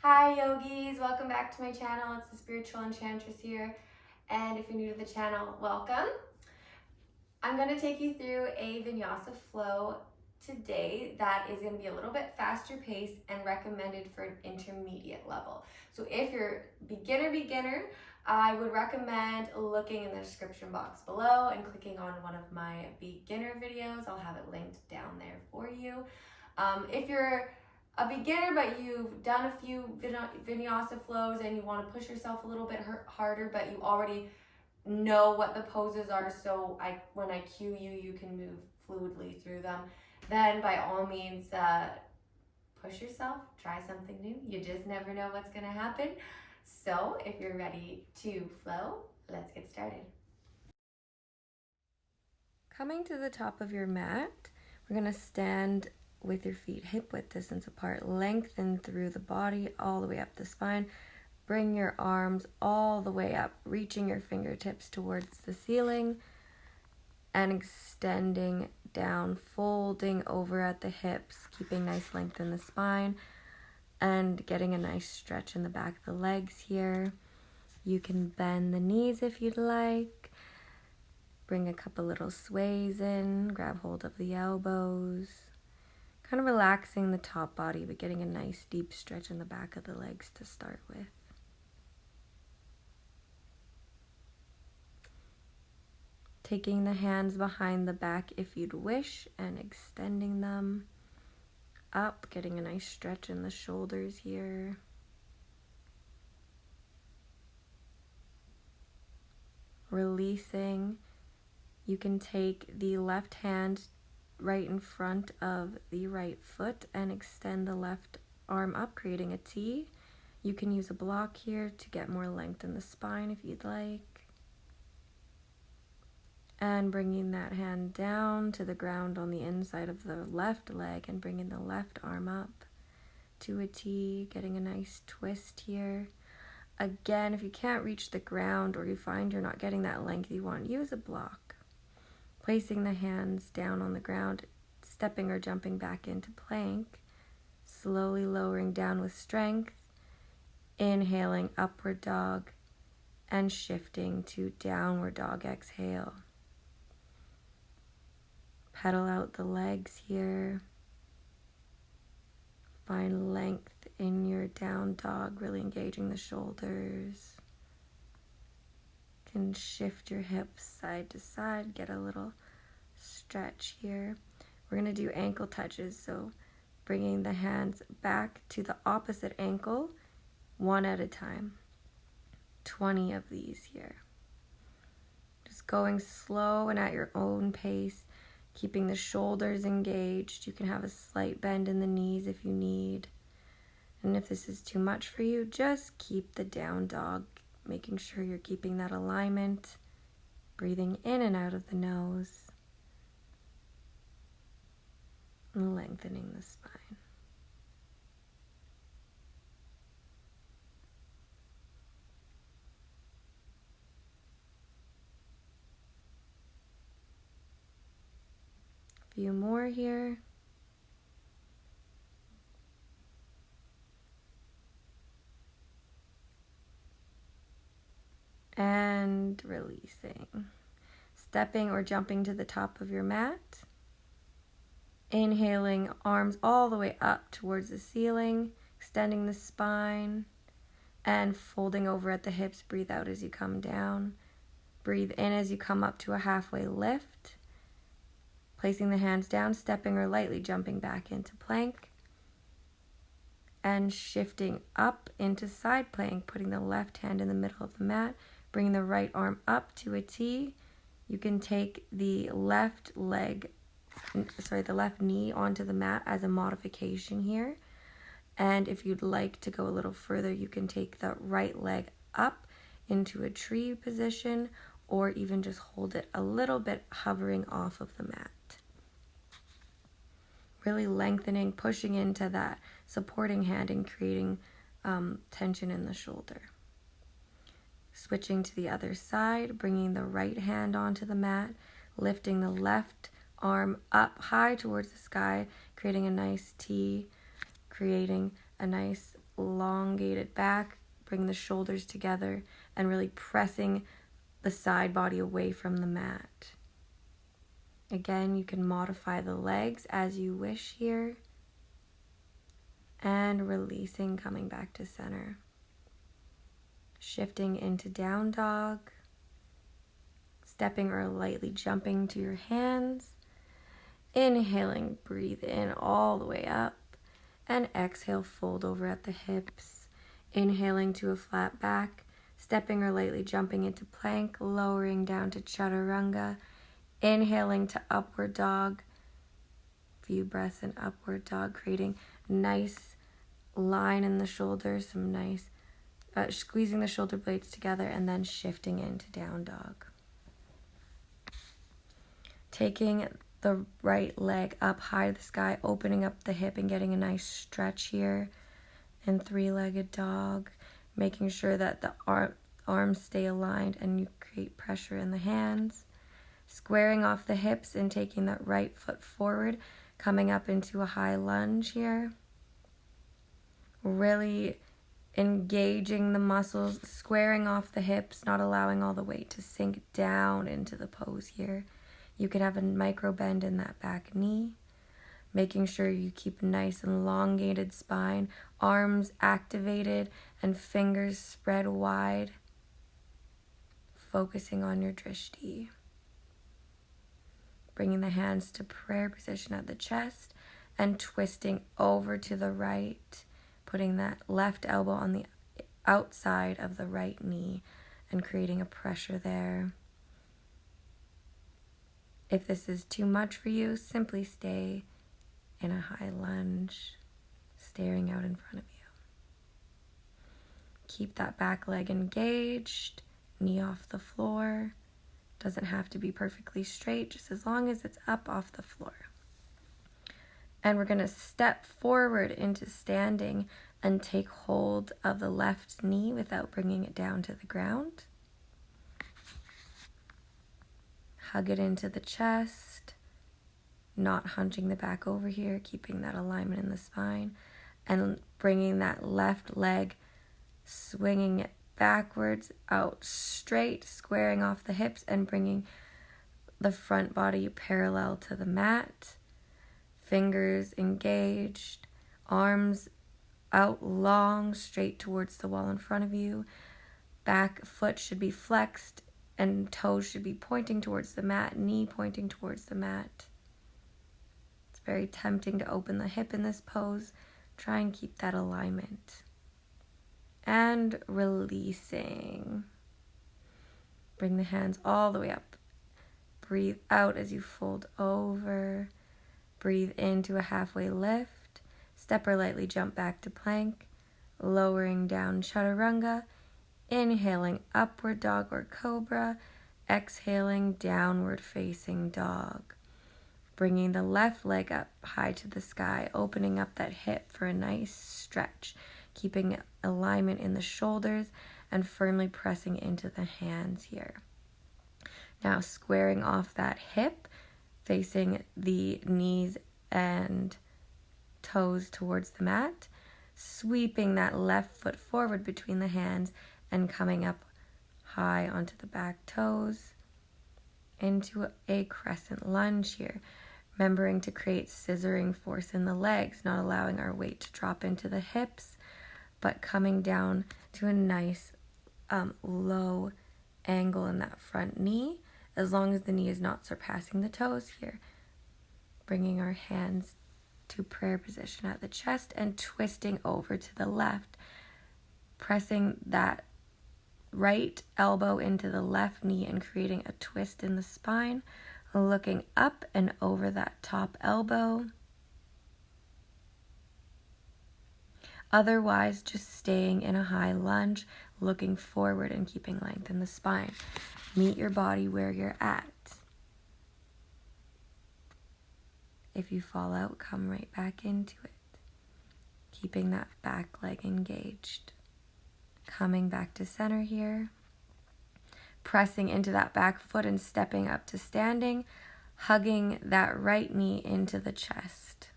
Hi yogis, welcome back to my channel. It's the Spiritual Enchantress here, and if you're new to the channel, welcome. I'm going to take you through a Vinyasa flow today that is going to be a little bit faster paced and recommended for an intermediate level. So if you're beginner, I would recommend looking in the description box below and clicking on one of my beginner videos. I'll have it linked down there for you. If you're a beginner but you've done a few Vinyasa flows and you want to push yourself a little bit harder, but you already know what the poses are, so when I cue you, you can move fluidly through them, then by all means, push yourself, try something new. You just never know what's going to happen. So if you're ready to flow, let's get started. Coming to the top of your mat, we're going to stand with your feet hip width distance apart, lengthen through the body all the way up the spine. Bring your arms all the way up, reaching your fingertips towards the ceiling and extending down, folding over at the hips, keeping nice length in the spine and getting a nice stretch in the back of the legs here. You can bend the knees if you'd like. Bring a couple little sways in, grab hold of the elbows. Kind of relaxing the top body, but getting a nice deep stretch in the back of the legs to start with. Taking the hands behind the back if you'd wish and extending them up, getting a nice stretch in the shoulders here. Releasing. You can take the left hand right in front of the right foot and extend the left arm up, creating a T. You can use a block here to get more length in the spine if you'd like. And bringing that hand down to the ground on the inside of the left leg and bringing the left arm up to a T, getting a nice twist here. Again, if you can't reach the ground or you find you're not getting that length you want, use a block. Placing the hands down on the ground, stepping or jumping back into plank, slowly lowering down with strength, inhaling upward dog, and shifting to downward dog, exhale. Pedal out the legs here. Find length in your down dog, really engaging the shoulders. Can shift your hips side to side, get a little stretch here. We're going to do ankle touches, so bringing the hands back to the opposite ankle, one at a time. 20 of these here. Just going slow and at your own pace. Keeping the shoulders engaged. You can have a slight bend in the knees if you need. And if this is too much for you, just keep the down dog, making sure you're keeping that alignment, breathing in and out of the nose, and lengthening the spine. Few more here. And releasing. Stepping or jumping to the top of your mat. Inhaling, arms all the way up towards the ceiling, extending the spine, and folding over at the hips. Breathe out as you come down. Breathe in as you come up to a halfway lift. Placing the hands down, stepping or lightly jumping back into plank. And shifting up into side plank, putting the left hand in the middle of the mat, bringing the right arm up to a T. You can take the left knee onto the mat as a modification here. And if you'd like to go a little further, you can take the right leg up into a tree position or even just hold it a little bit, hovering off of the mat. Really lengthening, pushing into that supporting hand and creating tension in the shoulder. Switching to the other side, bringing the right hand onto the mat, lifting the left arm up high towards the sky, creating a nice T, creating a nice elongated back. Bring the shoulders together and really pressing the side body away from the mat. Again, you can modify the legs as you wish here. And releasing, coming back to center. Shifting into down dog. Stepping or lightly jumping to your hands. Inhaling, breathe in all the way up. And exhale, fold over at the hips. Inhaling to a flat back. Stepping or lightly jumping into plank. Lowering down to chaturanga. Inhaling to upward dog. Few breaths in upward dog, creating nice line in the shoulders, some nice squeezing the shoulder blades together, and then shifting into down dog. Taking the right leg up high to the sky, opening up the hip and getting a nice stretch here in three-legged dog, making sure that the arms stay aligned and you create pressure in the hands. Squaring off the hips and taking that right foot forward, coming up into a high lunge here. Really engaging the muscles, squaring off the hips, not allowing all the weight to sink down into the pose here. You could have a micro bend in that back knee, making sure you keep a nice elongated spine, arms activated and fingers spread wide, focusing on your drishti. Bringing the hands to prayer position at the chest and twisting over to the right, putting that left elbow on the outside of the right knee and creating a pressure there. If this is too much for you, simply stay in a high lunge, staring out in front of you. Keep that back leg engaged, knee off the floor. Doesn't have to be perfectly straight, just as long as it's up off the floor. And we're going to step forward into standing and take hold of the left knee without bringing it down to the ground. Hug it into the chest, not hunching the back over here, keeping that alignment in the spine, and bringing that left leg, swinging it backwards, out straight, squaring off the hips, and bringing the front body parallel to the mat. Fingers engaged, arms out long, straight towards the wall in front of you. Back foot should be flexed and toes should be pointing towards the mat, knee pointing towards the mat. It's very tempting to open the hip in this pose. Try and keep that alignment. And releasing. Bring the hands all the way up. Breathe out as you fold over. Breathe into a halfway lift. Step or lightly jump back to plank. Lowering down chaturanga. Inhaling upward dog or cobra. Exhaling downward facing dog. Bringing the left leg up high to the sky. Opening up that hip for a nice stretch. Keeping alignment in the shoulders and firmly pressing into the hands here. Now squaring off that hip, facing the knees and toes towards the mat, sweeping that left foot forward between the hands and coming up high onto the back toes into a crescent lunge here. Remembering to create scissoring force in the legs, not allowing our weight to drop into the hips, but coming down to a nice low angle in that front knee, as long as the knee is not surpassing the toes here. Bringing our hands to prayer position at the chest and twisting over to the left, pressing that right elbow into the left knee and creating a twist in the spine, looking up and over that top elbow. Otherwise, just staying in a high lunge, looking forward and keeping length in the spine. Meet your body where you're at. If you fall out, come right back into it. Keeping that back leg engaged. Coming back to center here. Pressing into that back foot and stepping up to standing. Hugging that right knee into the chest.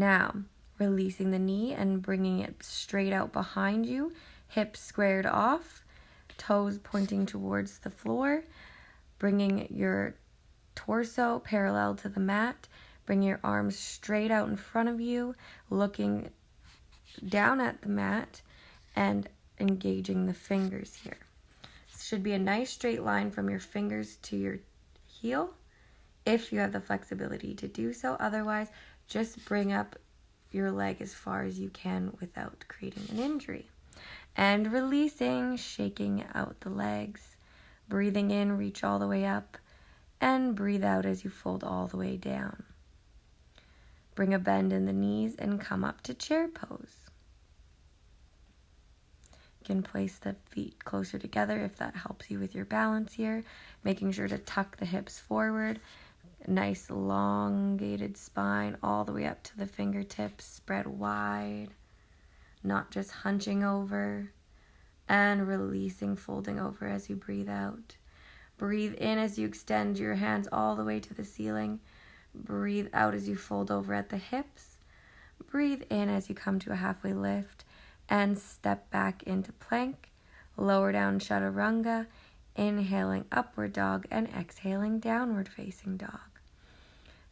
Now, releasing the knee and bringing it straight out behind you, hips squared off, toes pointing towards the floor, bringing your torso parallel to the mat, bring your arms straight out in front of you, looking down at the mat and engaging the fingers here. This should be a nice straight line from your fingers to your heel if you have the flexibility to do so. Otherwise, just bring up your leg as far as you can without creating an injury. And releasing, shaking out the legs. Breathing in, reach all the way up, and breathe out as you fold all the way down. Bring a bend in the knees and come up to chair pose. You can place the feet closer together if that helps you with your balance here. Making sure to tuck the hips forward. Nice elongated spine all the way up to the fingertips, spread wide, not just hunching over, and releasing, folding over as you breathe out. Breathe in as you extend your hands all the way to the ceiling. Breathe out as you fold over at the hips. Breathe in as you come to a halfway lift and step back into plank. Lower down chaturanga, inhaling upward dog and exhaling downward facing dog.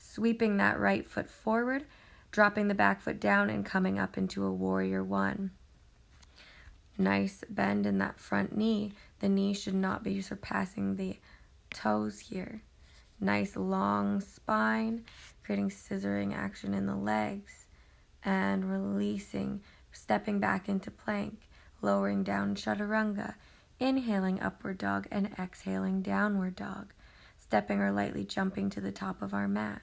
Sweeping that right foot forward, dropping the back foot down and coming up into a warrior one. Nice bend in that front knee. The knee should not be surpassing the toes here. Nice long spine, creating scissoring action in the legs. And releasing, stepping back into plank, lowering down chaturanga, inhaling upward dog and exhaling downward dog. Stepping or lightly jumping to the top of our mat.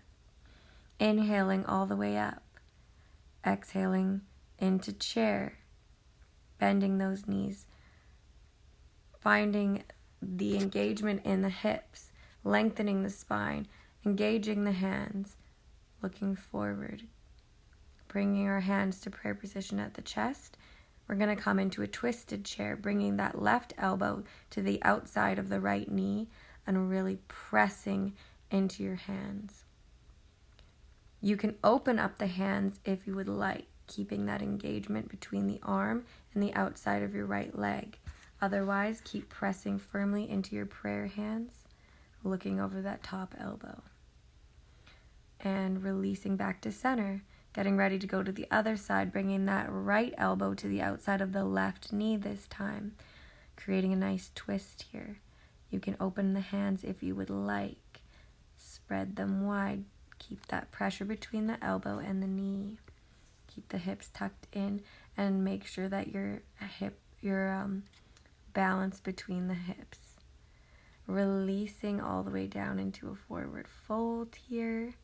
Inhaling all the way up. Exhaling into chair. Bending those knees. Finding the engagement in the hips. Lengthening the spine. Engaging the hands. Looking forward. Bringing our hands to prayer position at the chest. We're going to come into a twisted chair. Bringing that left elbow to the outside of the right knee. And really pressing into your hands. You can open up the hands if you would like, keeping that engagement between the arm and the outside of your right leg. Otherwise, keep pressing firmly into your prayer hands, looking over that top elbow. And releasing back to center, getting ready to go to the other side, bringing that right elbow to the outside of the left knee this time, creating a nice twist here. You can open the hands if you would like. Spread them wide. Keep that pressure between the elbow and the knee. Keep the hips tucked in and make sure that your balance between the hips. Releasing all the way down into a forward fold here.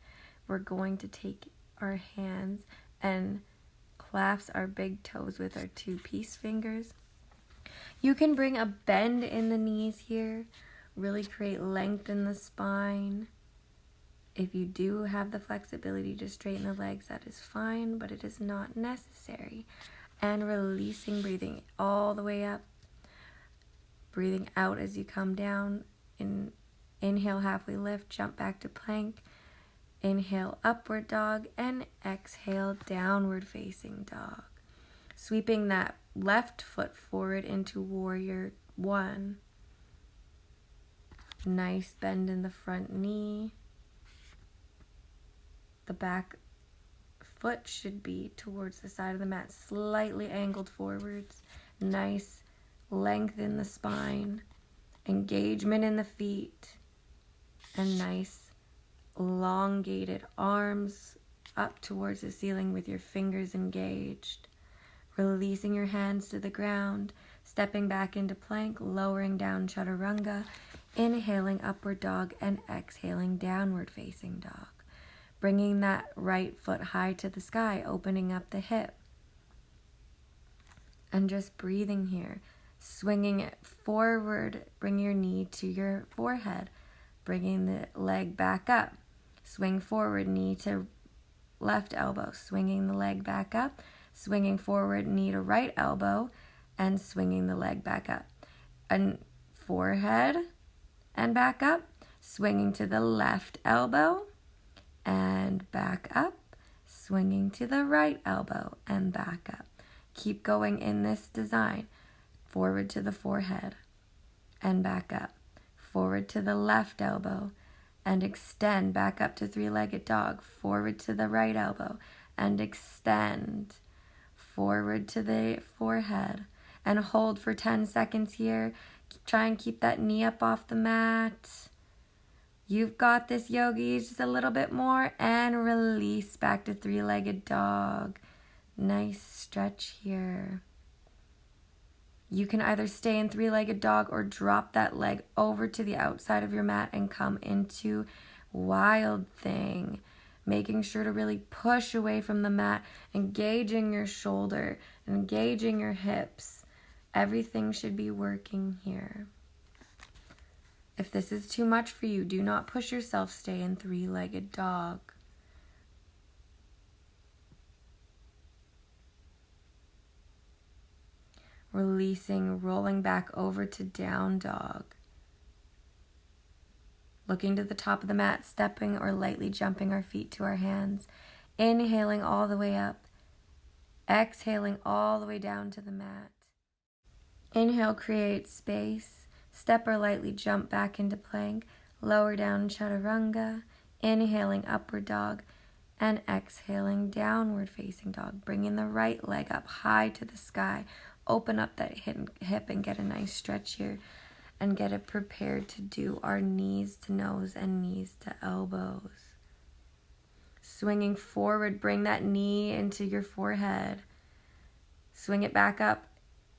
We're going to take our hands and clasp our big toes with our two peace fingers. You can bring a bend in the knees here. Really create length in the spine. If you do have the flexibility to straighten the legs, that is fine, but it is not necessary. And releasing, breathing all the way up. Breathing out as you come down. Inhale, halfway lift, jump back to plank. Inhale, upward dog, and exhale, downward facing dog. Sweeping that left foot forward into warrior one. Nice bend in the front knee. The back foot should be towards the side of the mat, slightly angled forwards. Nice length in the spine, engagement in the feet, and nice elongated arms up towards the ceiling with your fingers engaged. Releasing your hands to the ground, stepping back into plank, lowering down chaturanga, inhaling upward dog, and exhaling downward facing dog. Bringing that right foot high to the sky, opening up the hip. And just breathing here. Swinging it forward, bring your knee to your forehead. Bringing the leg back up. Swing forward, knee to left elbow. Swinging the leg back up. Swinging forward, knee to right elbow. And swinging the leg back up. And forehead and back up. Swinging to the left elbow. And back up, swinging to the right elbow and back up. Keep going in this design. Forward to the forehead and back up. Forward to the left elbow and extend back up to three-legged dog. Forward to the right elbow and extend. Forward to the forehead and hold for 10 seconds here. Try and keep that knee up off the mat. You've got this, yogis. Just a little bit more and release back to three-legged dog. Nice stretch here. You can either stay in three-legged dog or drop that leg over to the outside of your mat and come into wild thing. Making sure to really push away from the mat, engaging your shoulder, engaging your hips. Everything should be working here. If this is too much for you, do not push yourself. Stay in three-legged dog. Releasing, rolling back over to down dog. Looking to the top of the mat, stepping or lightly jumping our feet to our hands. Inhaling all the way up. Exhaling all the way down to the mat. Inhale, create space. Step or lightly jump back into plank. Lower down, chaturanga. Inhaling, upward dog. And exhaling, downward facing dog. Bringing the right leg up high to the sky. Open up that hip and get a nice stretch here. And get it prepared to do our knees to nose and knees to elbows. Swinging forward, bring that knee into your forehead. Swing it back up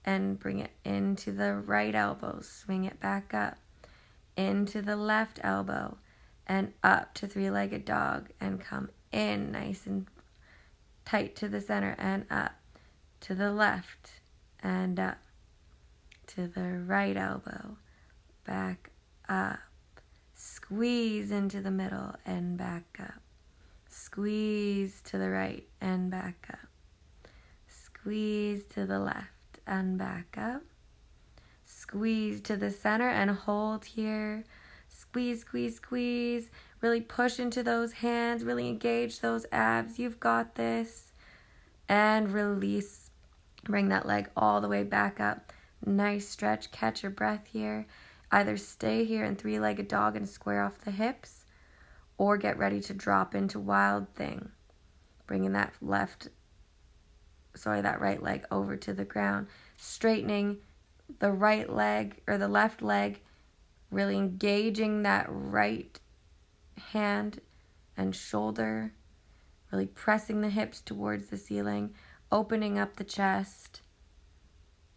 and bring it into the right elbow. Swing it back up into the left elbow and up to three-legged dog and come in nice and tight to the center and up to the left and up to the right elbow. Back up. Squeeze into the middle and back up. Squeeze to the right and back up. Squeeze to the left and back up. Squeeze to the center and hold here. Squeeze, squeeze, squeeze. Really push into those hands. Really engage those abs. You've got this. And release. Bring that leg all the way back up. Nice stretch. Catch your breath here. Either stay here in three-legged dog and square off the hips, or get ready to drop into wild thing. Bringing that right leg over to the ground. Straightening the right leg or the left leg, really engaging that right hand and shoulder, really pressing the hips towards the ceiling, opening up the chest.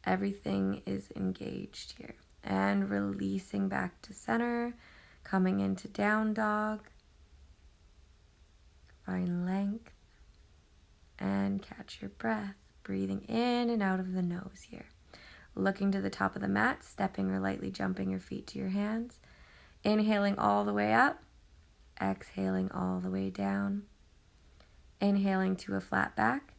Everything is engaged here. And releasing back to center, coming into down dog. Find length and catch your breath. Breathing in and out of the nose here. Looking to the top of the mat, stepping or lightly jumping your feet to your hands. Inhaling all the way up. Exhaling all the way down. Inhaling to a flat back.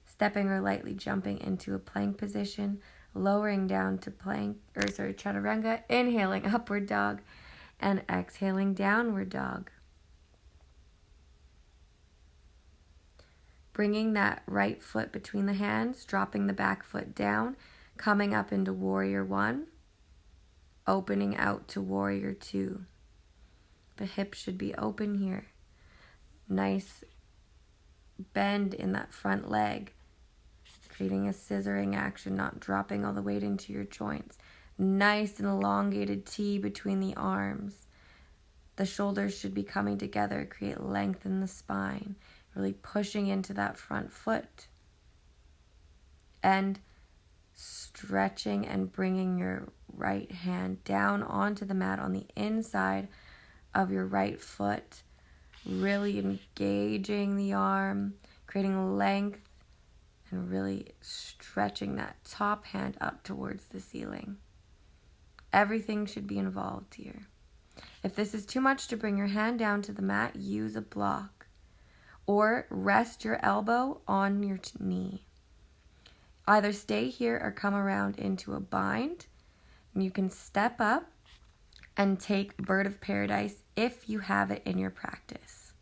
Stepping or lightly jumping into a plank position. Lowering down to chaturanga. Inhaling, upward dog. And exhaling, downward dog. Bringing that right foot between the hands, dropping the back foot down, coming up into warrior one, opening out to warrior two. The hips should be open here. Nice bend in that front leg, creating a scissoring action, not dropping all the weight into your joints. Nice and elongated T between the arms. The shoulders should be coming together, create length in the spine. Really pushing into that front foot. And stretching and bringing your right hand down onto the mat on the inside of your right foot. Really engaging the arm, creating length, and really stretching that top hand up towards the ceiling. Everything should be involved here. If this is too much to bring your hand down to the mat, use a block. Or rest your elbow on your knee. Either stay here or come around into a bind. And you can step up and take Bird of Paradise if you have it in your practice.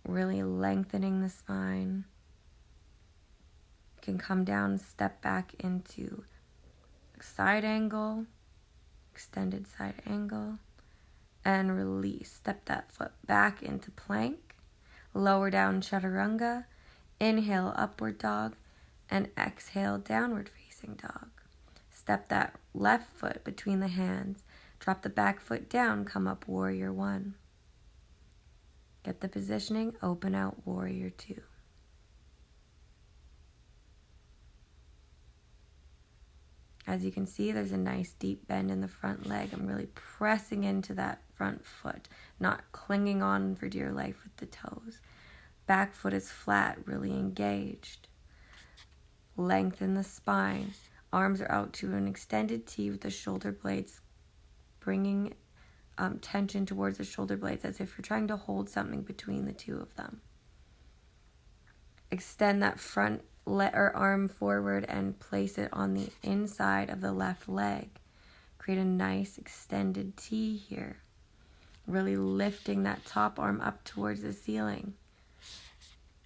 really lengthening the spine. You can come down, step back into side angle, extended side angle, and release. Step that foot back into plank, lower down chaturanga, inhale upward dog, and exhale downward facing dog. Step that left foot between the hands, drop the back foot down, come up warrior one. Get the positioning, open out warrior two. As you can see, there's a nice deep bend in the front leg. I'm really pressing into that front foot, not clinging on for dear life with the toes. Back foot is flat, really engaged. Lengthen the spine. Arms are out to an extended T with the shoulder blades bringing tension towards the shoulder blades as if you're trying to hold something between the two of them. Extend that front arm forward and place it on the inside of the left leg. Create a nice extended T here. Really lifting that top arm up towards the ceiling.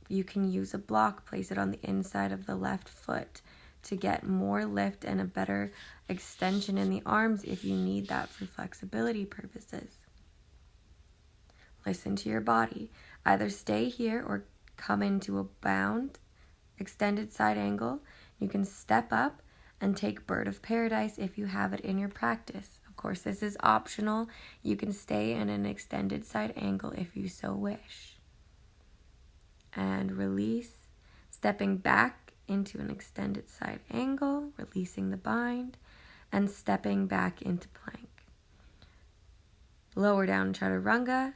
You can use a block, place it on the inside of the left foot to get more lift and a better extension in the arms if you need that for flexibility purposes. Listen to your body. Either stay here or come into a bound, extended side angle. You can step up and take bird of paradise if you have it in your practice. Of course, this is optional. You can stay in an extended side angle if you so wish. And release, stepping back into an extended side angle, releasing the bind, and stepping back into plank. Lower down chaturanga,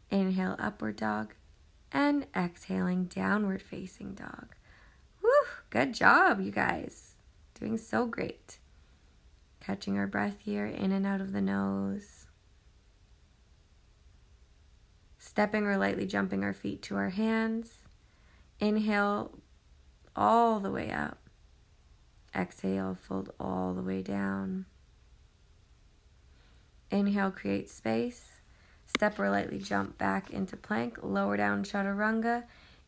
inhale upward dog, and exhaling downward facing dog. Woo, good job, you guys. Doing so great. Catching our breath here, in and out of the nose. Stepping or lightly jumping our feet to our hands. Inhale all the way up. Exhale, fold all the way down. Inhale, create space. Step or lightly jump back into plank. Lower down chaturanga.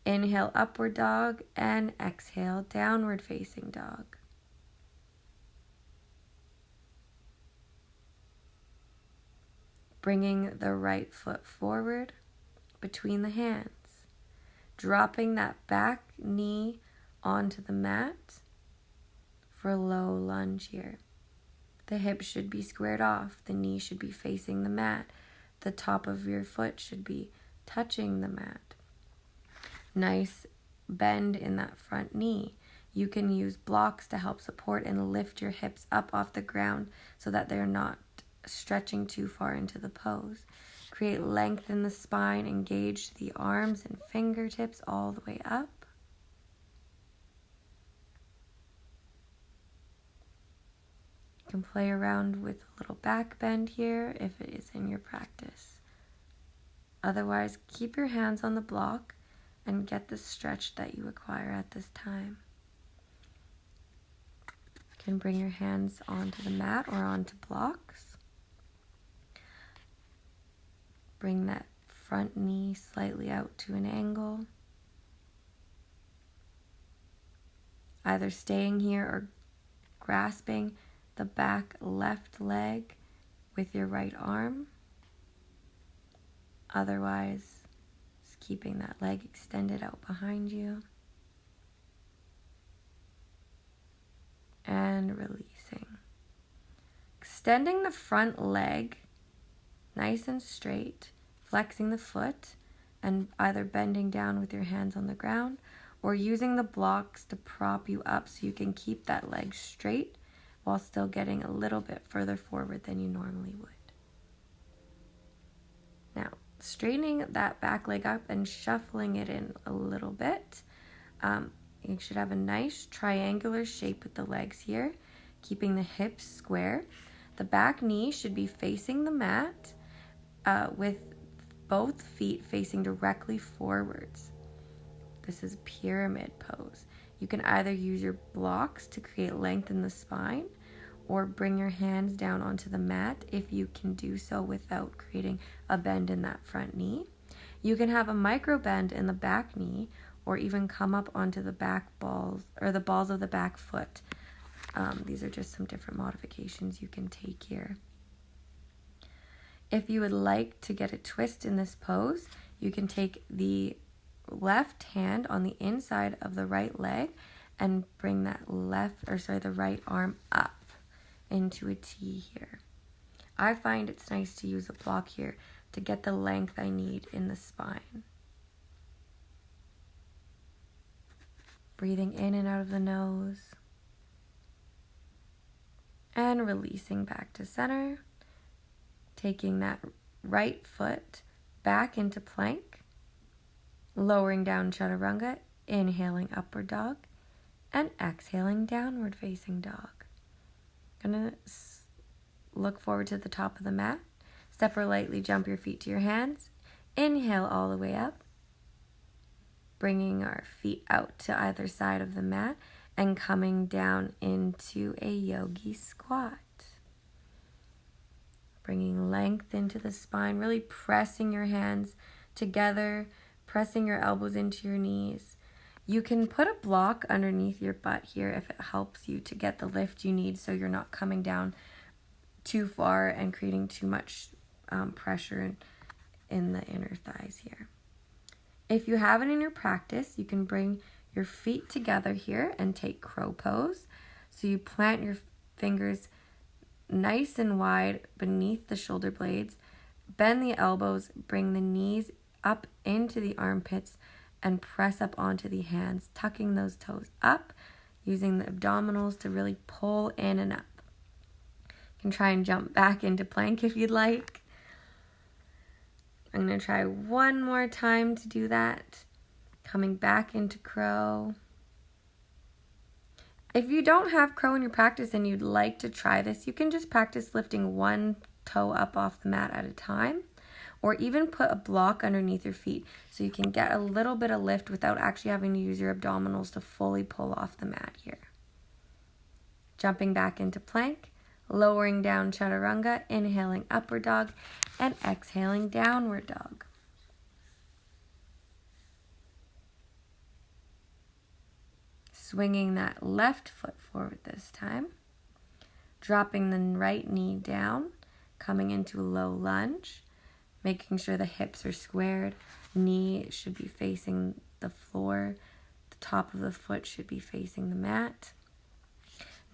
Inhale, upward dog. And exhale, downward facing dog. Bringing the right foot forward between the hands. Dropping that back knee onto the mat for a low lunge here. The hips should be squared off. The knee should be facing the mat. The top of your foot should be touching the mat. Nice bend in that front knee. You can use blocks to help support and lift your hips up off the ground so that they're not stretching too far into the pose. Create length in the spine, engage the arms and fingertips all the way up. You can play around with a little back bend here if it is in your practice. Otherwise, keep your hands on the block and get the stretch that you require at this time. You can bring your hands onto the mat or onto blocks. Bring that front knee slightly out to an angle. Either staying here or grasping the back left leg with your right arm. Otherwise, just keeping that leg extended out behind you. And releasing. Extending the front leg nice and straight, flexing the foot and either bending down with your hands on the ground or using the blocks to prop you up so you can keep that leg straight while still getting a little bit further forward than you normally would. Now, straightening that back leg up and shuffling it in a little bit. You should have a nice triangular shape with the legs here, keeping the hips square. The back knee should be facing the mat, with both feet facing directly forwards. This is pyramid pose. You can either use your blocks to create length in the spine or bring your hands down onto the mat if you can do so without creating a bend in that front knee. You can have a micro bend in the back knee, or even come up onto the back balls, or the balls of the back foot. These are just some different modifications you can take here. If you would like to get a twist in this pose, you can take the left hand on the inside of the right leg and bring that the right arm up into a T here. I find it's nice to use a block here to get the length I need in the spine. Breathing in and out of the nose. And releasing back to center. Taking that right foot back into plank. Lowering down chaturanga, inhaling upward dog, and exhaling downward facing dog. Gonna look forward to the top of the mat. Step or lightly jump your feet to your hands. Inhale all the way up. Bringing our feet out to either side of the mat and coming down into a yogi squat. Bringing length into the spine, really pressing your hands together, pressing your elbows into your knees. You can put a block underneath your butt here if it helps you to get the lift you need so you're not coming down too far and creating too much pressure in the inner thighs here. If you have it in your practice, you can bring your feet together here and take crow pose. So you plant your fingers nice and wide beneath the shoulder blades, bend the elbows, bring the knees up into the armpits, and press up onto the hands, tucking those toes up, using the abdominals to really pull in and up. You can try and jump back into plank if you'd like. I'm going to try one more time to do that. Coming back into crow. If you don't have crow in your practice and you'd like to try this, you can just practice lifting one toe up off the mat at a time, or even put a block underneath your feet so you can get a little bit of lift without actually having to use your abdominals to fully pull off the mat here. Jumping back into plank, lowering down chaturanga, inhaling upward dog, and exhaling downward dog. Swinging that left foot forward this time. Dropping the right knee down, coming into a low lunge, making sure the hips are squared. Knee should be facing the floor. The top of the foot should be facing the mat.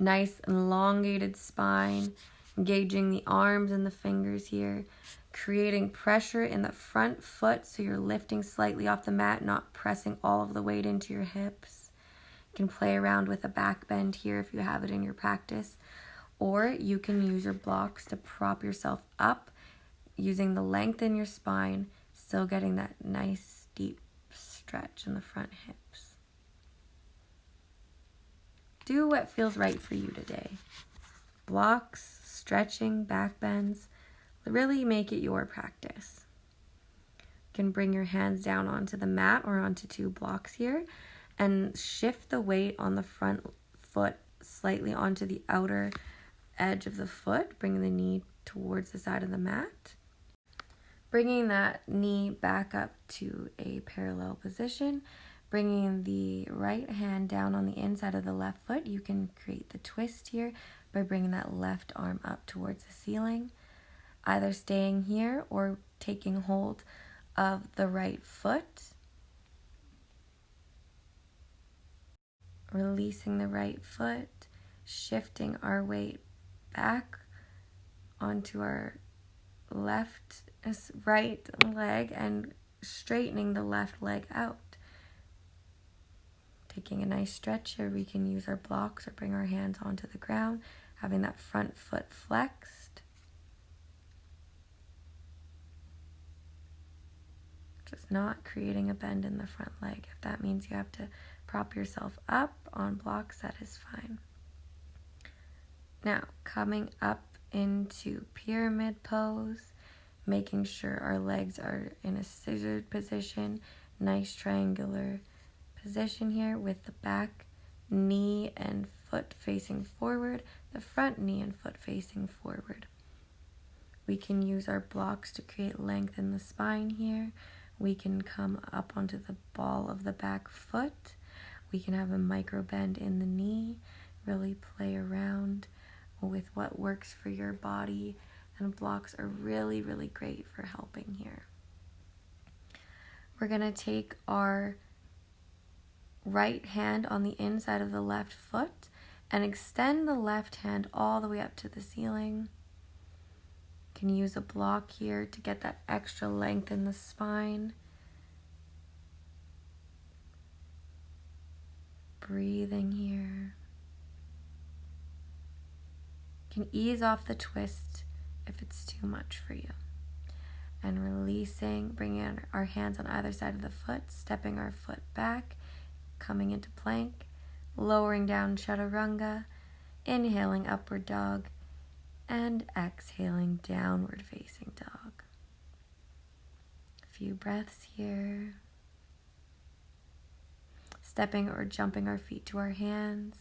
Nice elongated spine, engaging the arms and the fingers here, creating pressure in the front foot so you're lifting slightly off the mat, not pressing all of the weight into your hips. You can play around with a back bend here if you have it in your practice, or you can use your blocks to prop yourself up using the length in your spine, still getting that nice deep stretch in the front hips. Do what feels right for you today. Blocks, stretching, back bends, really make it your practice. You can bring your hands down onto the mat or onto two blocks here and shift the weight on the front foot slightly onto the outer edge of the foot, bringing the knee towards the side of the mat. Bringing that knee back up to a parallel position, bringing the right hand down on the inside of the left foot. You can create the twist here by bringing that left arm up towards the ceiling, either staying here or taking hold of the right foot. Releasing the right foot, shifting our weight back onto our right leg and straightening the left leg out. Taking a nice stretch here, we can use our blocks or bring our hands onto the ground, having that front foot flexed. Just not creating a bend in the front leg. If that means you have to prop yourself up on blocks, that is fine. Now, coming up into pyramid pose, making sure our legs are in a scissored position, nice triangular position here with the back knee and foot facing forward, the front knee and foot facing forward. We can use our blocks to create length in the spine here, We can come up onto the ball of the back foot. We can have a micro bend in the knee, really play around with what works for your body, and blocks are really, really great for helping here. We're going to take our right hand on the inside of the left foot and extend the left hand all the way up to the ceiling. You can use a block here to get that extra length in the spine. Breathing here. You can ease off the twist if it's too much for you. And releasing, bringing our hands on either side of the foot, stepping our foot back, coming into plank, lowering down chaturanga, inhaling upward dog, and exhaling downward facing dog. A few breaths here. Stepping or jumping our feet to our hands.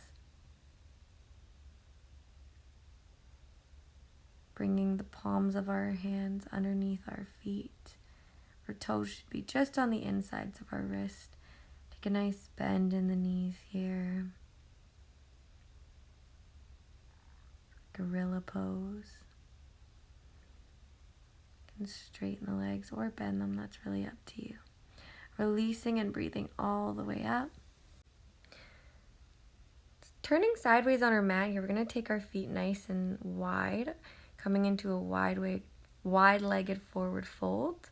Bringing the palms of our hands underneath our feet. Our toes should be just on the insides of our wrist. Take a nice bend in the knees here. Gorilla pose. You can straighten the legs or bend them, that's really up to you. Releasing and breathing all the way up. Turning sideways on our mat here, we're going to take our feet nice and wide, coming into a wide-legged forward fold,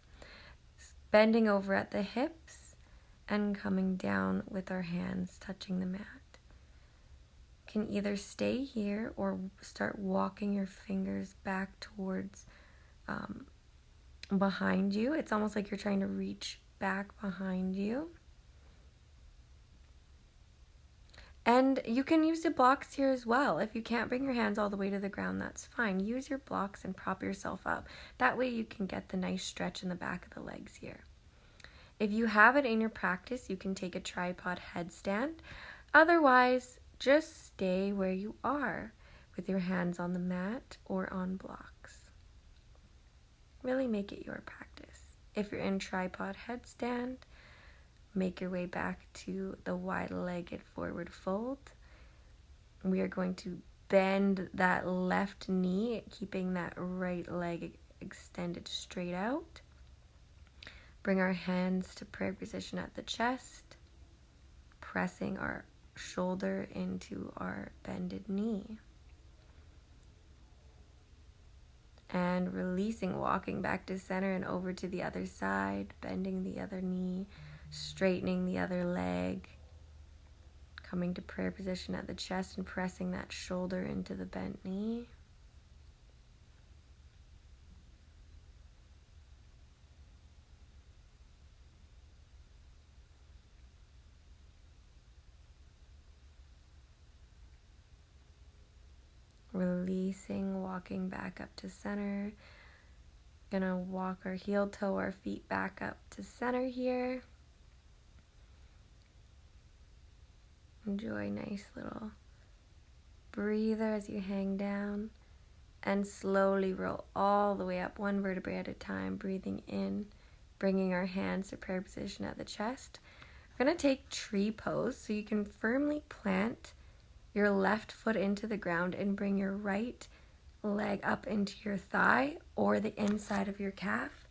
bending over at the hips, and coming down with our hands touching the mat. You can either stay here or start walking your fingers back towards behind you. It's almost like you're trying to reach back behind you. And you can use the blocks here as well. If you can't bring your hands all the way to the ground, that's fine. Use your blocks and prop yourself up. That way you can get the nice stretch in the back of the legs here. If you have it in your practice, you can take a tripod headstand. Otherwise, just stay where you are with your hands on the mat or on blocks. Really make it your practice. If you're in tripod headstand, make your way back to the wide-legged forward fold. We are going to bend that left knee, keeping that right leg extended straight out. Bring our hands to prayer position at the chest, pressing our shoulder into our bended knee. And releasing, walking back to center and over to the other side, bending the other knee, straightening the other leg, coming to prayer position at the chest and pressing that shoulder into the bent knee. Releasing, walking back up to center. Gonna walk our heel toe, our feet back up to center here. Enjoy a nice little breather as you hang down, and slowly roll all the way up, one vertebrae at a time, breathing in, bringing our hands to prayer position at the chest. We're going to take tree pose, so you can firmly plant your left foot into the ground and bring your right leg up into your thigh or the inside of your calf.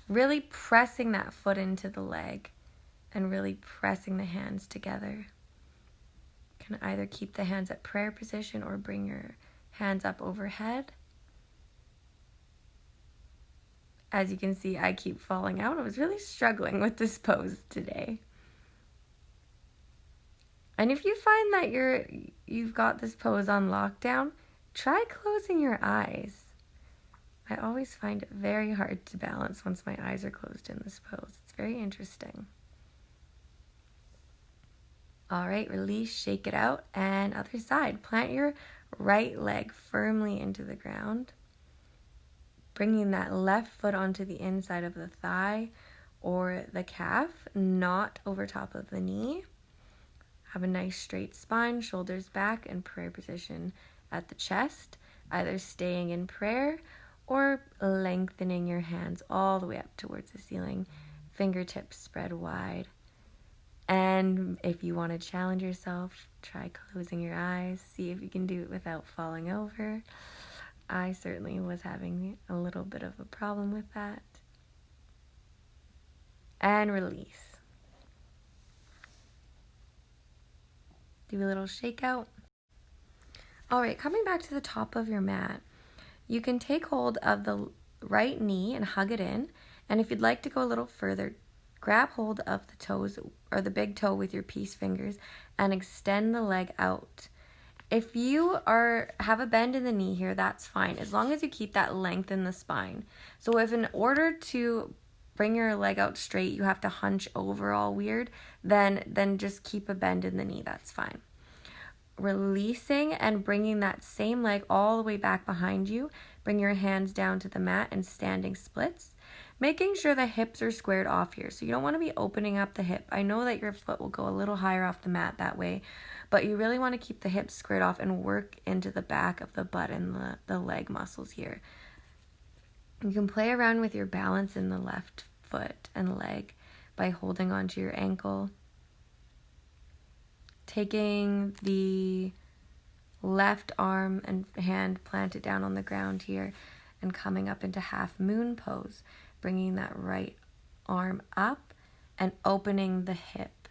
Really pressing that foot into the leg and really pressing the hands together. You can either keep the hands at prayer position or bring your hands up overhead. As you can see, I keep falling out. I was really struggling with this pose today. And if you find that you've got this pose on lockdown, try closing your eyes. I always find it very hard to balance once my eyes are closed in this pose. It's very interesting. All right, release, shake it out, and other side. Plant your right leg firmly into the ground, bringing that left foot onto the inside of the thigh or the calf, not over top of the knee. Have a nice straight spine, shoulders back, and prayer position at the chest, either staying in prayer or lengthening your hands all the way up towards the ceiling, fingertips spread wide. And if you want to challenge yourself, try closing your eyes, see if you can do it without falling over. I certainly was having a little bit of a problem with that. And release. Do a little shakeout. All right, coming back to the top of your mat, you can take hold of the right knee and hug it in. And if you'd like to go a little further, grab hold of the toes or the big toe with your peace fingers and extend the leg out. If you have a bend in the knee here, that's fine, as long as you keep that length in the spine. So if in order to bring your leg out straight, you have to hunch over all weird, then just keep a bend in the knee, that's fine. Releasing and bringing that same leg all the way back behind you. Bring your hands down to the mat and standing splits. Making sure the hips are squared off here. So you don't want to be opening up the hip. I know that your foot will go a little higher off the mat that way, but you really want to keep the hips squared off and work into the back of the butt and the leg muscles here. You can play around with your balance in the left foot and leg by holding onto your ankle. Taking the left arm and hand planted down on the ground here and coming up into half moon pose, bringing that right arm up and opening the hip.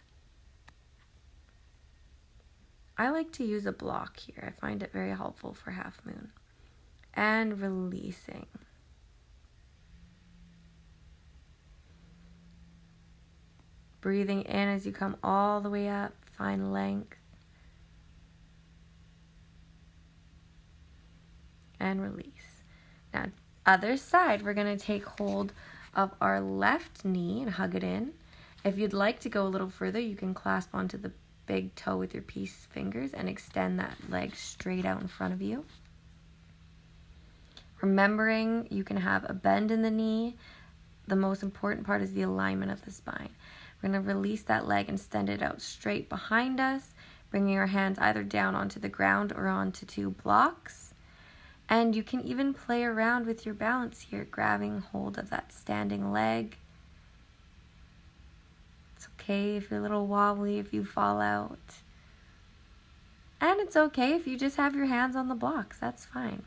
I like to use a block here. I find it very helpful for half moon. And releasing. Breathing in as you come all the way up, find length. And release. Now, other side, we're going to take hold of our left knee and hug it in. If you'd like to go a little further, you can clasp onto the big toe with your peace fingers and extend that leg straight out in front of you. Remembering you can have a bend in the knee. The most important part is the alignment of the spine. We're going to release that leg and extend it out straight behind us, bringing our hands either down onto the ground or onto two blocks. And you can even play around with your balance here, grabbing hold of that standing leg. It's okay if you're a little wobbly, if you fall out. And it's okay if you just have your hands on the blocks, that's fine.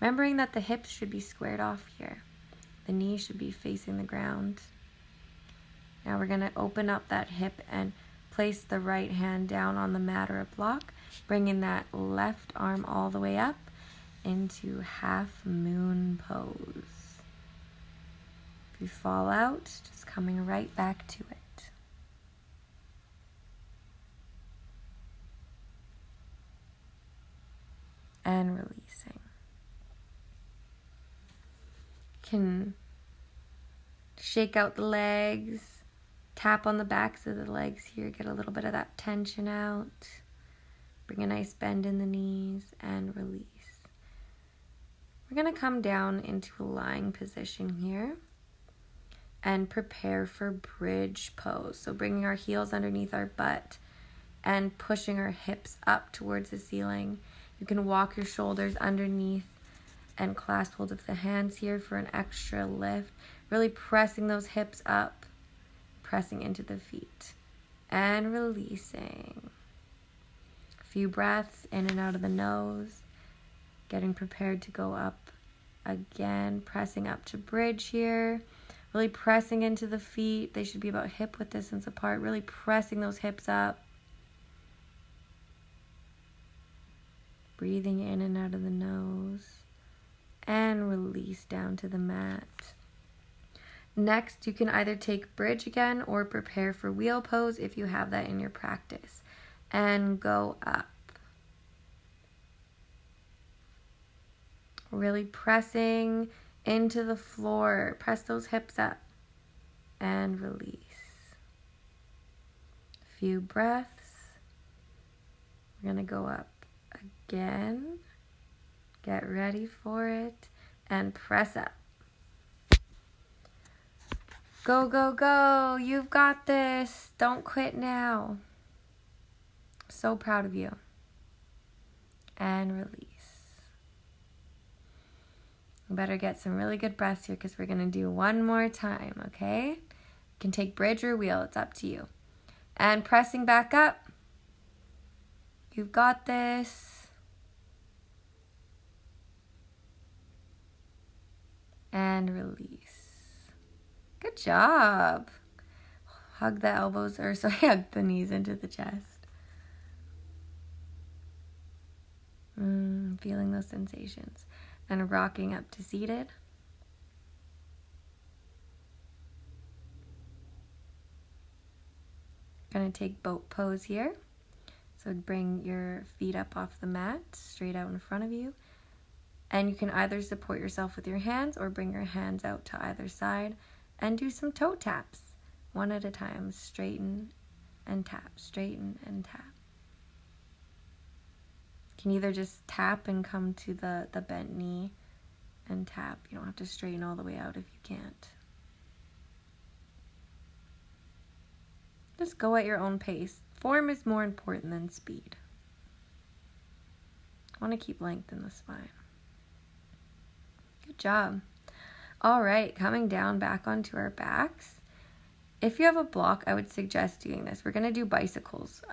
Remembering that the hips should be squared off here. The knee should be facing the ground. Now we're going to open up that hip and place the right hand down on the mat or a block, bringing that left arm all the way up into half moon pose. If you fall out, just coming right back to it. And releasing. Can shake out the legs, tap on the backs of the legs here, get a little bit of that tension out. Bring a nice bend in the knees and release. We're going to come down into a lying position here and prepare for bridge pose. So bringing our heels underneath our butt and pushing our hips up towards the ceiling. You can walk your shoulders underneath and clasp hold of the hands here for an extra lift. Really pressing those hips up, pressing into the feet and releasing. A few breaths in and out of the nose. Getting prepared to go up again, pressing up to bridge here. Really pressing into the feet. They should be about hip width distance apart. Really pressing those hips up. Breathing in and out of the nose. And release down to the mat. Next, you can either take bridge again or prepare for wheel pose if you have that in your practice. And go up. Really pressing into the floor. Press those hips up and release. A few breaths. We're going to go up again. Get ready for it and press up. Go, go, go. You've got this. Don't quit now. So proud of you. And release. You better get some really good breaths here because we're going to do one more time, okay? You can take bridge or wheel. It's up to you. And pressing back up. You've got this. And release. Good job. Hug the elbows, hug the knees into the chest. Feeling those sensations. And rocking up to seated. Gonna take boat pose here. So bring your feet up off the mat, straight out in front of you. And you can either support yourself with your hands or bring your hands out to either side and do some toe taps. One at a time. Straighten and tap, straighten and tap. You can either just tap and come to the bent knee and tap. You don't have to straighten all the way out if you can't. Just go at your own pace. Form is more important than speed. I want to keep length in the spine. Good job. All right, coming down back onto our backs. If you have a block, I would suggest doing this. We're going to do bicycles.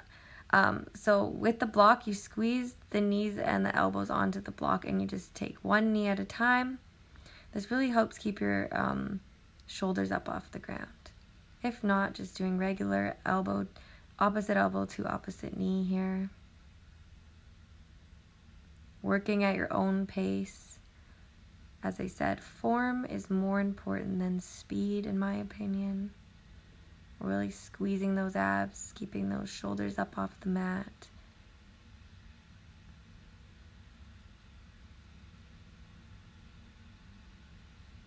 So with the block, you squeeze the knees and the elbows onto the block and you just take one knee at a time. This really helps keep your shoulders up off the ground. If not, just doing regular opposite elbow to opposite knee here. Working at your own pace. As I said, form is more important than speed, in my opinion. Really squeezing those abs, keeping those shoulders up off the mat.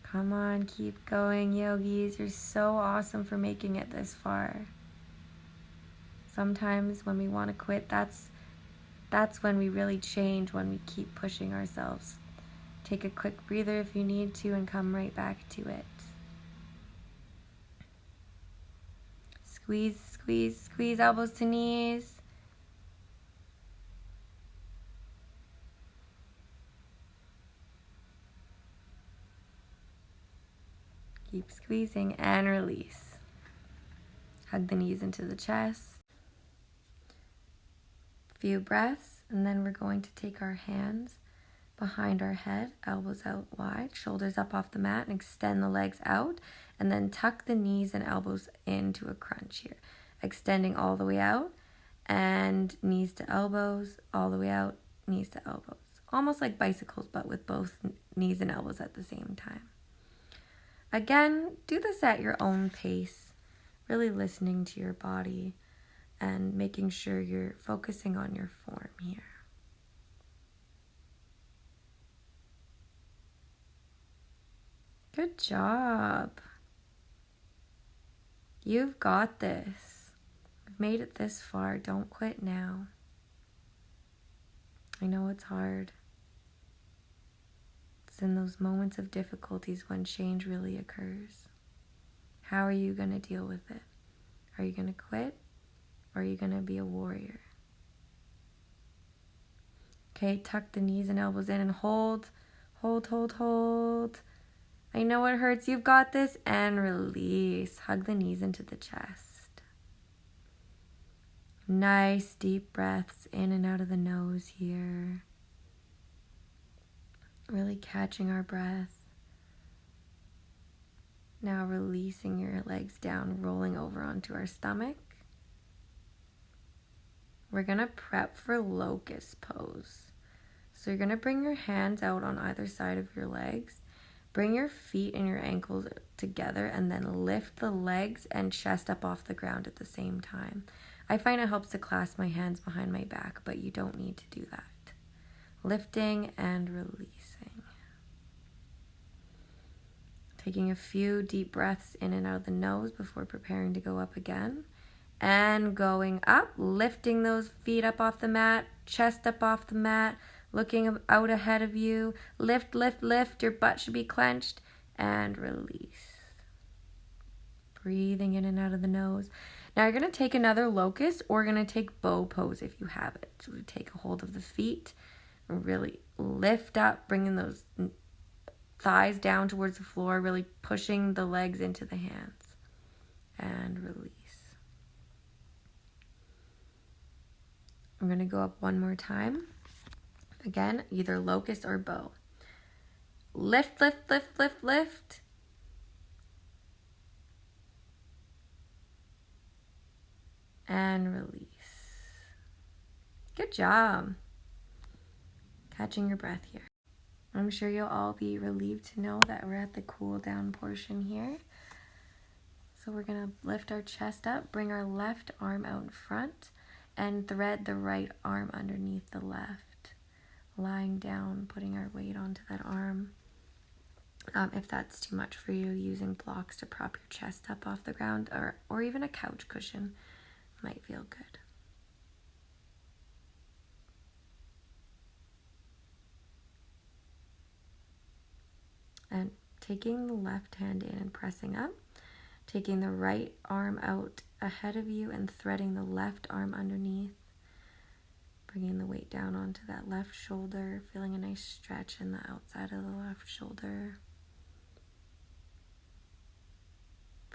Come on, keep going, yogis. You're so awesome for making it this far. Sometimes when we want to quit, that's when we really change, when we keep pushing ourselves. Take a quick breather if you need to and come right back to it. Squeeze, squeeze, squeeze elbows to knees. Keep squeezing and release. Hug the knees into the chest. Few breaths, and then we're going to take our hands behind our head, elbows out wide, shoulders up off the mat, and extend the legs out, and then tuck the knees and elbows into a crunch here, extending all the way out, and knees to elbows, all the way out, knees to elbows. Almost like bicycles, but with both knees and elbows at the same time. Again, do this at your own pace, really listening to your body and making sure you're focusing on your form here. Good job. You've got this. You've made it this far. Don't quit now. I know it's hard. It's in those moments of difficulties when change really occurs. How are you going to deal with it? Are you going to quit? Or are you going to be a warrior? Okay, tuck the knees and elbows in and hold. Hold, hold, hold. I know it hurts. You've got this. And release. Hug the knees into the chest. Nice deep breaths in and out of the nose here. Really catching our breath. Now releasing your legs down, rolling over onto our stomach. We're going to prep for locust pose. So you're going to bring your hands out on either side of your legs. Bring your feet and your ankles together and then lift the legs and chest up off the ground at the same time. I find it helps to clasp my hands behind my back, but you don't need to do that. Lifting and releasing. Taking a few deep breaths in and out of the nose before preparing to go up again. And going up, lifting those feet up off the mat, chest up off the mat, looking out ahead of you. Lift, lift, lift. Your butt should be clenched. And release. Breathing in and out of the nose. Now you're going to take another locust or you're going to take bow pose if you have it. So take a hold of the feet and really lift up, bringing those thighs down towards the floor, really pushing the legs into the hands. And release. I'm going to go up one more time. Again, either locust or bow. Lift, lift, lift, lift, lift. And release. Good job. Catching your breath here. I'm sure you'll all be relieved to know that we're at the cool down portion here. So we're going to lift our chest up, bring our left arm out in front, and thread the right arm underneath the left. Lying down, putting our weight onto that arm. If that's too much for you, using blocks to prop your chest up off the ground, or even a couch cushion might feel good. And taking the left hand in and pressing up, taking the right arm out ahead of you and threading the left arm underneath, bringing the weight down onto that left shoulder, feeling a nice stretch in the outside of the left shoulder.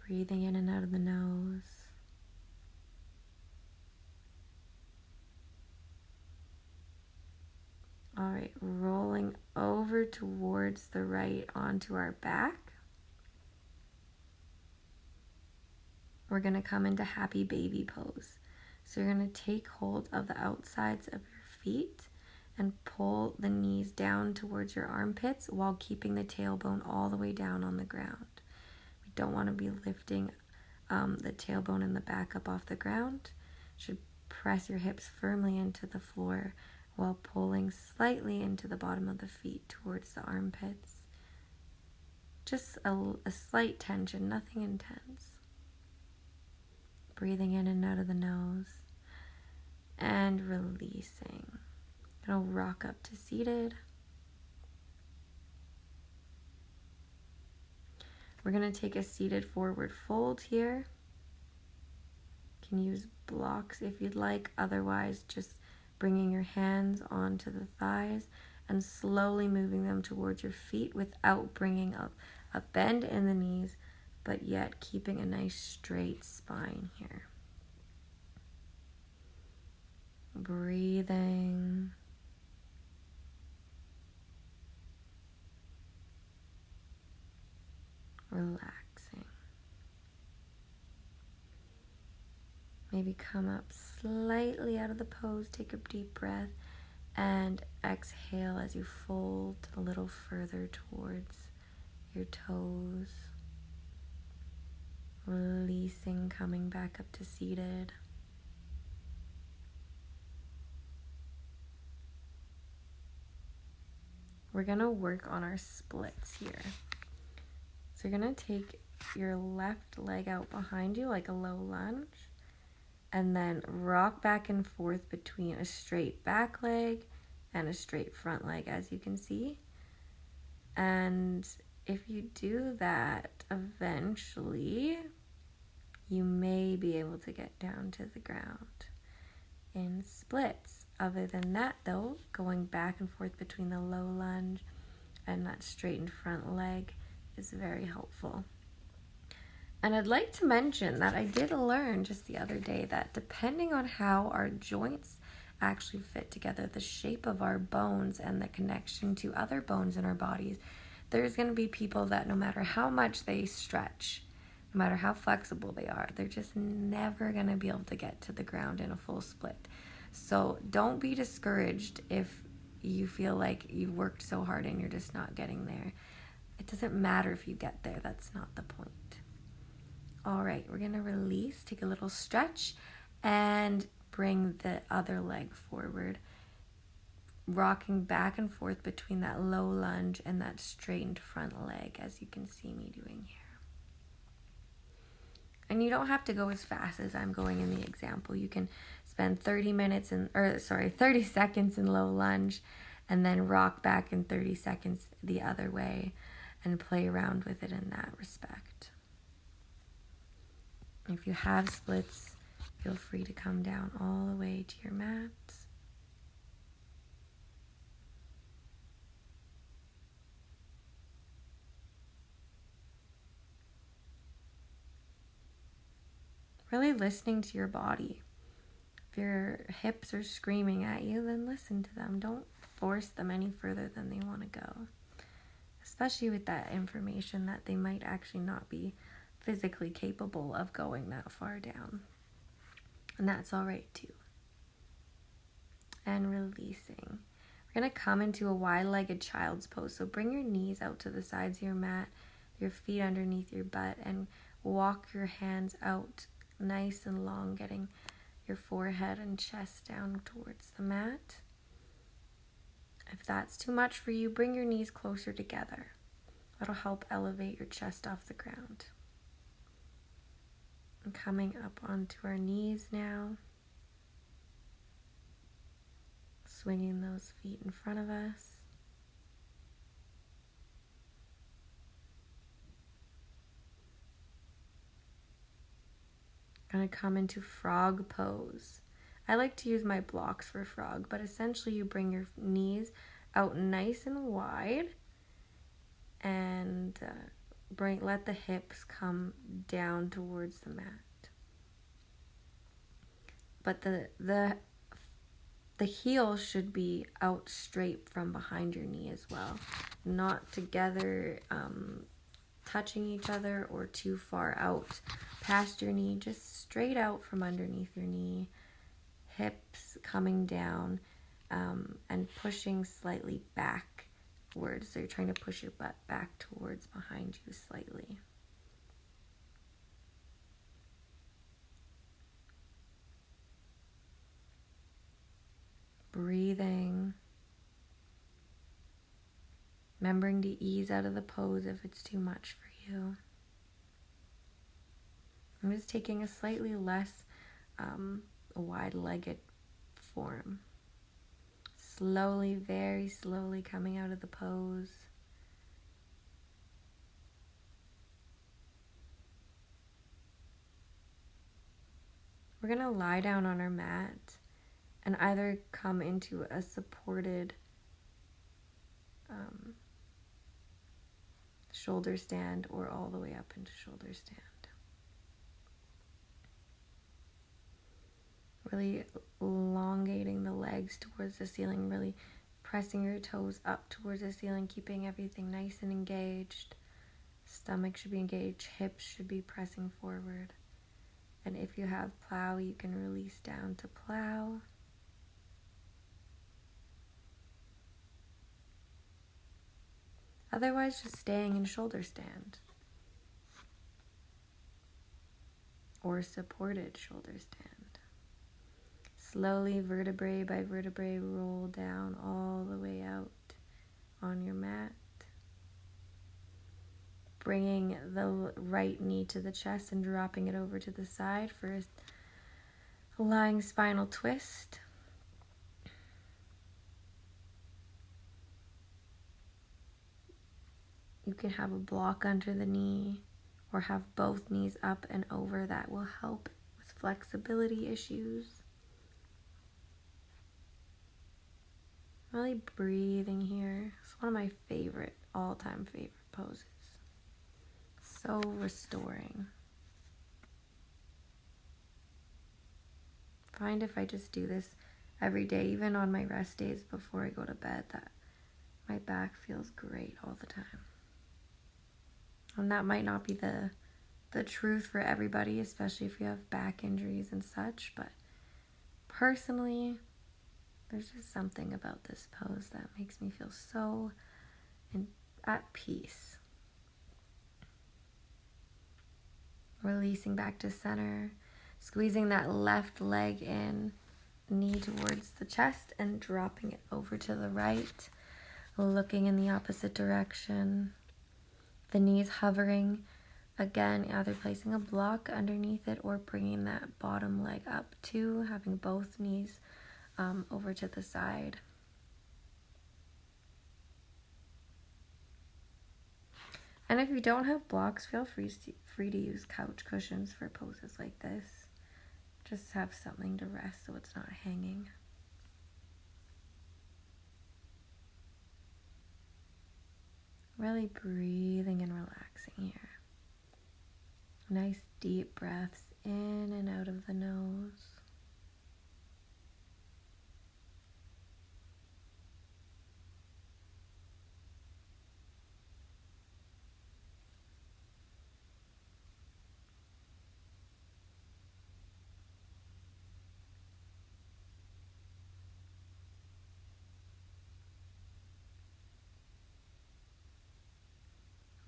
Breathing in and out of the nose. All right, rolling over towards the right onto our back. We're going to come into happy baby pose. So you're going to take hold of the outsides of your feet and pull the knees down towards your armpits while keeping the tailbone all the way down on the ground. We don't want to be lifting the tailbone and the back up off the ground. You should press your hips firmly into the floor while pulling slightly into the bottom of the feet towards the armpits. Just a slight tension, nothing intense. Breathing in and out of the nose and releasing. Gonna rock up to seated. We're gonna take a seated forward fold here. You can use blocks if you'd like, otherwise just bringing your hands onto the thighs and slowly moving them towards your feet without bringing up a bend in the knees, but yet keeping a nice straight spine here. Breathing. Relaxing. Maybe come up slightly out of the pose, take a deep breath, and exhale as you fold a little further towards your toes. Releasing, coming back up to seated. We're going to work on our splits here. So you're going to take your left leg out behind you like a low lunge, and then rock back and forth between a straight back leg and a straight front leg, as you can see. And if you do that, eventually you may be able to get down to the ground in splits. Other than that though, going back and forth between the low lunge and that straightened front leg is very helpful. And I'd like to mention that I did learn just the other day that depending on how our joints actually fit together, the shape of our bones and the connection to other bones in our bodies, there's going to be people that no matter how much they stretch, no matter how flexible they are, they're just never going to be able to get to the ground in a full split. So don't be discouraged if you feel like you've worked so hard and you're just not getting there. It doesn't matter if you get there. That's not the point. All right, we're going to release, take a little stretch, and bring the other leg forward, rocking back and forth between that low lunge and that straightened front leg, as you can see me doing here. And you don't have to go as fast as I'm going in the example. You can spend 30 seconds in low lunge and then rock back in 30 seconds the other way and play around with it in that respect. If you have splits, feel free to come down all the way to your mat. Really listening to your body. If your hips are screaming at you, then listen to them. Don't force them any further than they want to go. Especially with that information that they might actually not be physically capable of going that far down. And that's all right too. And releasing. We're going to come into a wide-legged child's pose. So bring your knees out to the sides of your mat, your feet underneath your butt, and walk your hands out nice and long, getting your forehead and chest down towards the mat. If that's too much for you, bring your knees closer together. That'll help elevate your chest off the ground. And coming up onto our knees now. Swinging those feet in front of us. Gonna come into frog pose. I like to use my blocks for frog, but essentially you bring your knees out nice and wide and let the hips come down towards the mat. But the heels should be out straight from behind your knee as well, not together, touching each other or too far out past your knee, just straight out from underneath your knee, hips coming down, and pushing slightly backwards. So you're trying to push your butt back towards behind you slightly. Breathing. Remembering to ease out of the pose if it's too much for you. I'm just taking a slightly less wide-legged form. Slowly, very slowly coming out of the pose. We're going to lie down on our mat and either come into a supported shoulder stand or all the way up into shoulder stand. Really elongating the legs towards the ceiling, really pressing your toes up towards the ceiling, keeping everything nice and engaged. Stomach should be engaged, hips should be pressing forward. And if you have plow, you can release down to plow. Otherwise, just staying in shoulder stand or supported shoulder stand. Slowly, vertebrae by vertebrae, roll down all the way out on your mat. Bringing the right knee to the chest and dropping it over to the side for a lying spinal twist. You can have a block under the knee or have both knees up and over. That will help with flexibility issues. Really breathing here. It's one of my favorite, all-time favorite poses. So restoring. Find if I just do this every day, even on my rest days before I go to bed, that my back feels great all the time. And that might not be the truth for everybody, especially if you have back injuries and such, but personally, there's just something about this pose that makes me feel so at peace. Releasing back to center, squeezing that left leg in, knee towards the chest, and dropping it over to the right, looking in the opposite direction. The knees hovering, again, either placing a block underneath it or bringing that bottom leg up too, having both knees over to the side. And if you don't have blocks, feel free to use couch cushions for poses like this. Just have something to rest so it's not hanging. Really breathing and relaxing here. Nice deep breaths in and out of the nose.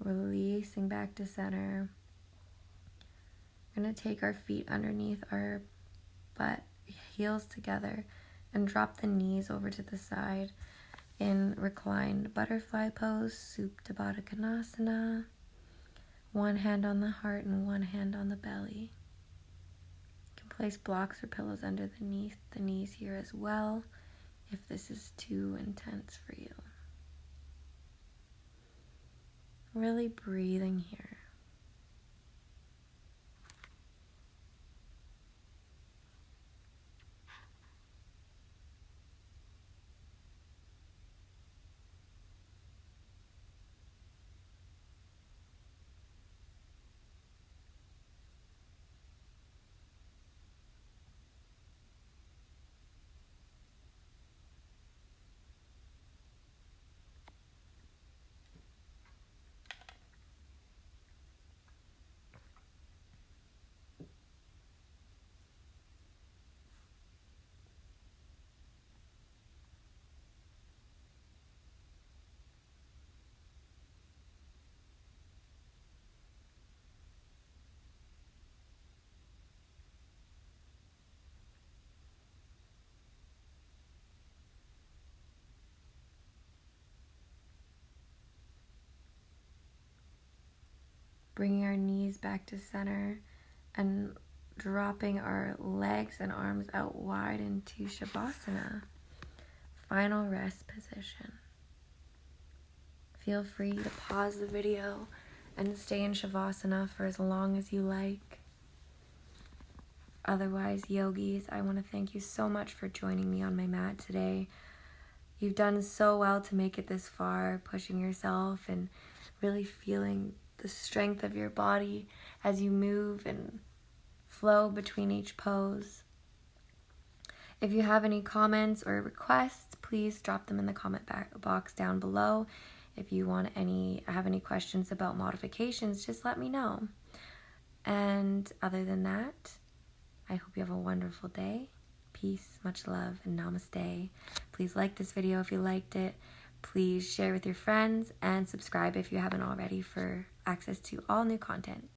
Releasing back to center. We're going to take our feet underneath our butt, heels together, and drop the knees over to the side in reclined butterfly pose, Supta Baddha Konasana. One hand on the heart and one hand on the belly. You can place blocks or pillows underneath the knees here as well if this is too intense for you. Really breathing here. Bringing our knees back to center and dropping our legs and arms out wide into Shavasana, final rest position. Feel free to pause the video and stay in Shavasana for as long as you like. Otherwise, yogis, I want to thank you so much for joining me on my mat today. You've done so well to make it this far, pushing yourself and really feeling the strength of your body as you move and flow between each pose. If you have any comments or requests, please drop them in the comment box down below. If you have any questions about modifications, just let me know. And other than that, I hope you have a wonderful day. Peace, much love, and namaste. Please like this video if you liked it. Please share with your friends and subscribe if you haven't already for access to all new content.